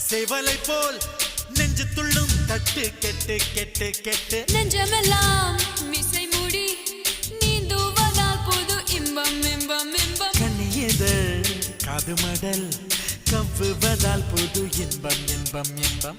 சேவலை போல் நெஞ்சு துள்ளும் தட்டு கெட்டு கெட்டு கெட்டு நெஞ்சமெல்லாம் மிசை மூடி நீந்துவதால் புது இன்பம் இன்பம் இன்பம் கண்ணியதழ் காது மடல் கவ்வுவதால் புது இன்பம் இன்பம் இன்பம்